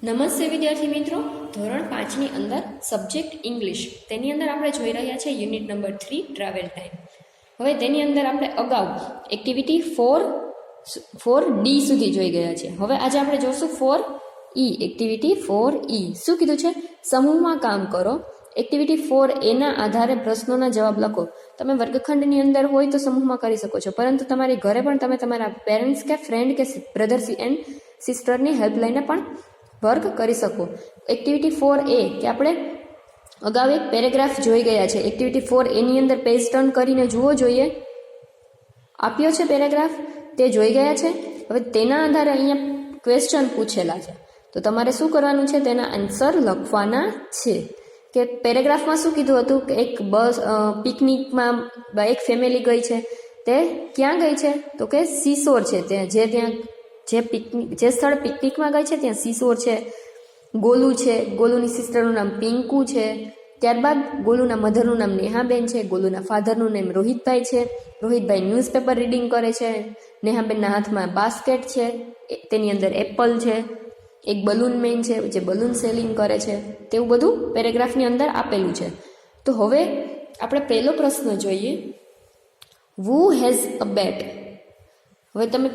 નમસ્તે વિદ્યાર્થી મિત્રો, ધોરણ 5ની અંદર સબ્જેક્ટ ઇંગ્લિશ તેની અંદર આપણે જોઈ રહ્યા છીએ યુનિટ નંબર 3 ટ્રાવેલ ટાઈમ. હવે તેની અંદર આપણે અગાઉ એક્ટિવિટી 4D સુધી જોઈ ગયા છે. હવે આજે આપણે જોશું 4E એક્ટિવિટી 4E. શું કીધું છે? સમૂહમાં કામ કરો. એક્ટિવિટી 4A ના આધારે પ્રશ્નોના જવાબ લખો. તમે વર્ગખંડની અંદર હોય તો સમૂહમાં કરી શકો છો, પરંતુ તમારી ઘરે પણ તમે તમારા પેરેન્ટ્સ કે ફ્રેન્ડ કે બ્રધર એન્ડ સિસ્ટરની હેલ્પ લઈને પણ વર્ક કરી શકો. એક્ટિવિટી 4A કે આપણે અગાઉ એક પેરેગ્રાફ જોઈ ગયા છે. એક્ટિવિટી 4A ની અંદર પેજ ટર્ન કરીને જુઓ જોઈએ. આપ્યો છે પેરેગ્રાફ, તે જોઈ ગયા છે. હવે તેના આધારે અહીંયા ક્વેશ્ચન પૂછેલા છે, તો તમારે શું કરવાનું છે? તેના આન્સર લખવાના છે. કે પેરેગ્રાફમાં શું કીધું હતું કે એક બસ પિકનિકમાં એક ફેમિલી ગઈ છે. તે ક્યાં ગઈ છે? તો કે સીસોર છે. ત્યાં જે સ્થળ પિકનિકમાં ગઈ છે ત્યાં સીસોર છે. ગોલુ છે, ગોલુની સિસ્ટરનું નામ પિંકુ છે. ત્યારબાદ ગોલુના મધરનું નામ નેહાબેન છે. ગોલુના ફાધરનું નામ રોહિતભાઈ છે. રોહિતભાઈ ન્યૂઝપેપર રીડિંગ કરે છે. નેહાબેનના હાથમાં બાસ્કેટ છે, તેની અંદર એપલ છે. એક બલૂન મેન છે જે બલૂન સેલિંગ કરે છે. તેવું બધું પેરેગ્રાફની અંદર આપેલું છે. તો હવે આપણે પહેલો પ્રશ્ન જોઈએ. વુ હેઝ અ બેટ. હવે તમે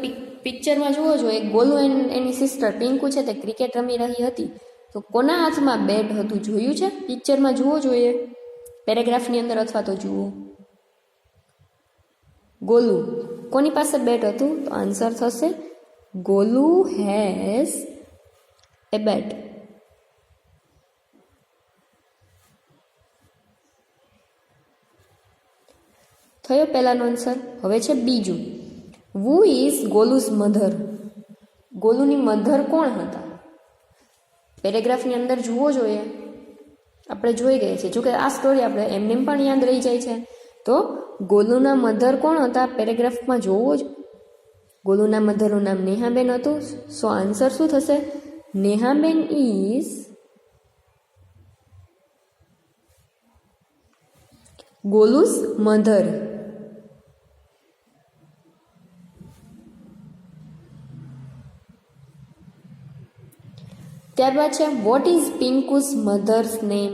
પિક્ચરમાં જુઓ છો, એક ગોલુ એની સિસ્ટર પિંકુ છે તે ક્રિકેટ રમી રહી હતી. તો કોના હાથમાં બેટ હતું જોયું છે? પિક્ચરમાં જુઓ જોઈએ, પેરેગ્રાફની અંદર અથવા તો જુઓ. ગોલુ કોની પાસે બેટ હતું? તો આન્સર થશે ગોલુ હેઝ એ બેટ. થયો પહેલાનો આન્સર. હવે છે બીજું. Who is Golu's mother. ગોલુની મધર કોણ હતા? પેરેગ્રાફની અંદર જુઓ જોઈએ, આપણે જોઈ ગયા છે. જોકે આ સ્ટોરી આપણે એમને પણ યાદ રહી જાય છે. તો ગોલુના મધર કોણ હતા? પેરેગ્રાફમાં જોવો જ. ગોલુના મધરનું નામ નેહાબેન હતું. સો આન્સર શું થશે? Nehaben is Golu's mother. ત્યારબાદ છે what is Pinku's mother's name.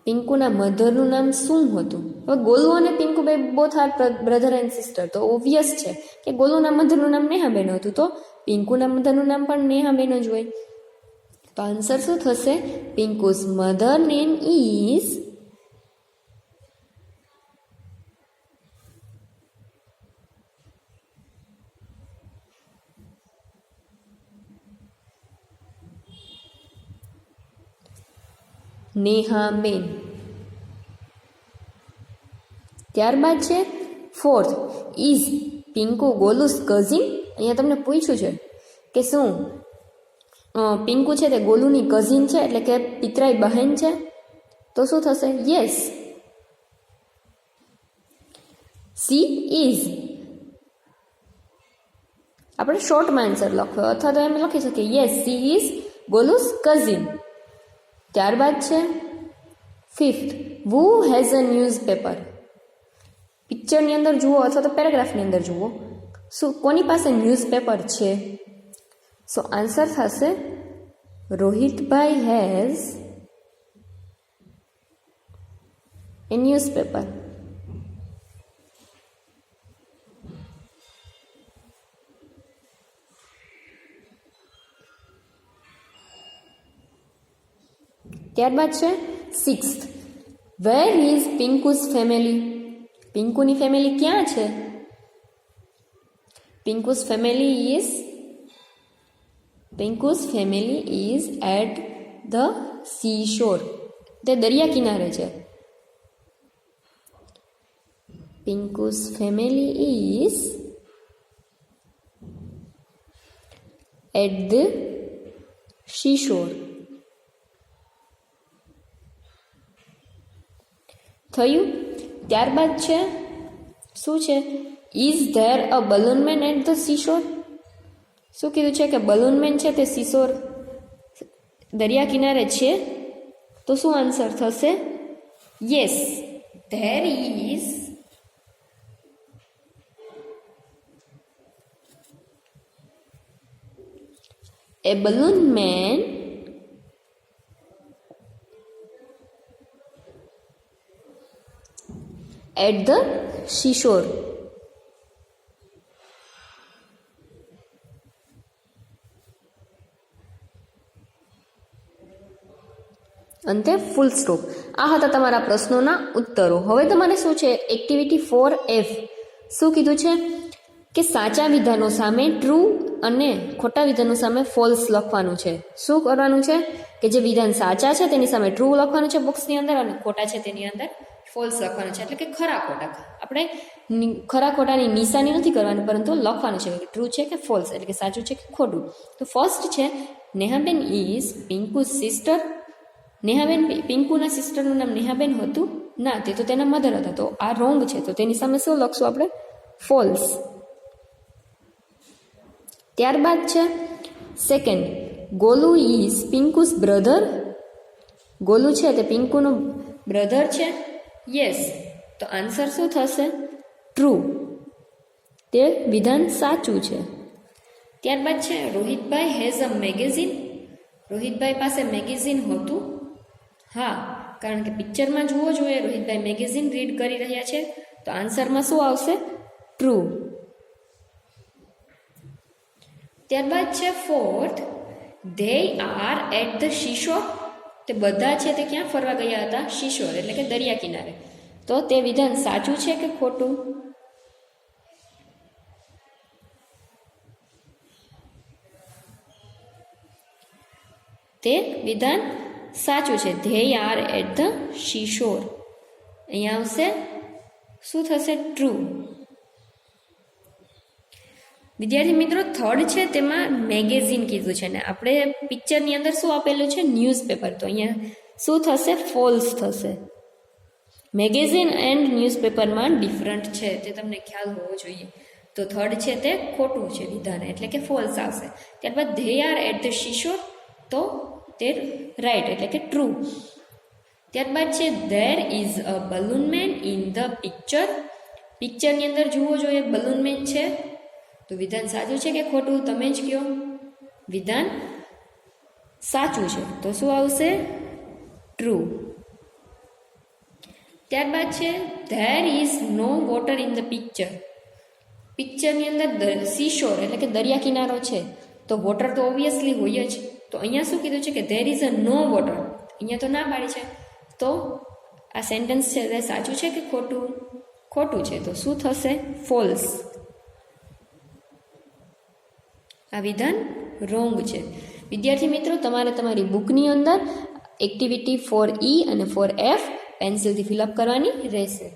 પિંકુના મધરનું નામ શું હતું? હવે ગોલુ અને પિંકુ બે both are brother and sister, તો ઓબ્વિયસ છે કે ગોલુના મધરનું નામ નેહાબેન હતું, તો પિંકુના મધરનું નામ પણ નેહાબેન જ હોય. તો આન્સર શું થશે? પિંકુસ મધર નેમ ઇઝ નેહાબેન. ત્યારબાદ છે fourth. Is Pinku Golu's cousin. અહીંયા તમને પૂછ્યું છે કે શું પિંકુ છે તે ગોલુની કઝિન છે, એટલે કે પિતરાઈ બહેન છે? તો શું થશે? Yes, she is. આપણે શોર્ટમાં આન્સર લખ્યો, અથવા તો એમ લખી શકીએ yes she is Golu's cousin. ત્યારબાદ છે fifth. Who has a newspaper. પિક્ચરની અંદર જુઓ અથવા તો પેરેગ્રાફની અંદર જુઓ, શું કોની પાસે ન્યૂઝપેપર છે? સો આન્સર થશે રોહિતભાઈ હેઝ એ ન્યૂઝપેપર. ત્યારબાદ છે sixth. Where is Pinku's family. પિંકુની ફેમિલી ક્યાં છે? Pinku's family is at the sea shore. તે દરિયા કિનારે છે. Pinku's family is at the sea shore. થયું. ત્યારબાદ છે શું છે? Is there a balloon man at the seashore. શું કીધું છે કે બલૂન મેન છે તે સીશોર દરિયા કિનારે છે? તો શું આન્સર થશે? Yes, there is A balloon man at the seashore. અંતે ફૂલ સ્ટોપ. આ હતા તમારા પ્રશ્નોના ઉત્તરો. હવે તમારે શું છે, એક્ટિવિટી 4F શું કીધું છે કે સાચા વિધાનો સામે ટ્રુ અને ખોટા વિધાનો સામે ફોલ્સ લખવાનું છે. શું કરવાનું છે કે જે વિધાન સાચા છે તેની સામે ટ્રુ લખવાનું છે બોક્સની અંદર, અને ખોટા છે તેની અંદર ફોલ્સ લખવાનું છે. એટલે કે ખરા ખોટા. આપણે ખરા ખોટાની નિશાની નથી કરવાની, પરંતુ લખવાનું છે કે ટ્રુ છે કે ફોલ્સ, એટલે કે સાચું છે કે ખોટું. તો ફર્સ્ટ છે, નેહાબેન ઇઝ પિંકુસ સિસ્ટર. નેહાબેન, પિંકુના સિસ્ટરનું નામ નેહાબેન હતું ના, તે તો તેના મધર હતા. તો આ રોંગ છે, તો તેની સામે શું લખશું આપણે? ફોલ્સ. ત્યારબાદ છે second, Golu is Pinku's brother. Golu છે તે પિંકુનો બ્રધર છે. યસ, તો આન્સર શું થશે? ટ્રુ. તે વિધાન સાચું છે. ત્યારબાદ છે રોહિતભાઈ હેઝ અ મેગેઝિન. રોહિતભાઈ પાસે મેગેઝિન હતું. હા, કારણ કે પિક્ચરમાં જુઓ જોઈએ રોહિતભાઈ મેગેઝિન રીડ કરી રહ્યા છે, તો આન્સરમાં શું આવશે? ટ્રુ. ત્યારબાદ છે fourth, they are at the seashore. તે બધા છે તે ક્યાં ફરવા ગયા હતા? સીશોર એટલે કે દરિયા કિનારે. તો તે વિધાન સાચું છે કે ખોટું? તે વિધાન સાચું છે. They are at the seashore. અહીંયા આવશે શું થશે? ટ્રુ. વિદ્યાર્થી મિત્રો, થર્ડ છે તેમાં મેગેઝિન કીધું છે ને આપણે પિક્ચરની અંદર શું આપેલું છે? ન્યૂઝપેપર. તો અહીંયા શું થશે? ફોલ્સ થશે. મેગેઝિન એન્ડ ન્યૂઝપેપરમાં ડિફરન્ટ છે, તે તમને ખ્યાલ હોવો જોઈએ. તો થર્ડ છે તે ખોટું છે વિધાન, એટલે કે ફોલ્સ આવશે. ત્યારબાદ they are at the seashore, તો તે રાઈટ એટલે કે ટ્રુ. ત્યારબાદ છે there is a balloon man in the picture. પિક્ચરની અંદર જુઓ જોઈએ બલૂન મેન છે, તો વિધાન સાચું છે કે ખોટું? તમે જ કહો. વિધાન સાચું છે, તો શું આવશે? ટ્રુ. ત્યારબાદ છે there is no water in the picture. પિક્ચરની અંદર સીશોર એટલે કે દરિયા કિનારો છે, તો વોટર તો ઓબ્વિયસલી હોય જ. તો અહીંયા શું કીધું છે કે there is a no water. અહીંયા તો ના પાડી છે, તો આ સેન્ટેન્સ છે તે સાચું છે કે ખોટું? ખોટું છે, તો શું થશે? ફોલ્સ. આ વિધાન રોંગ છે. વિદ્યાર્થી મિત્રો, તમારે તમારી બુકની અંદર એક્ટિવિટી 4E અને 4F પેન્સિલથી ફિલઅપ કરવાની રહેશે.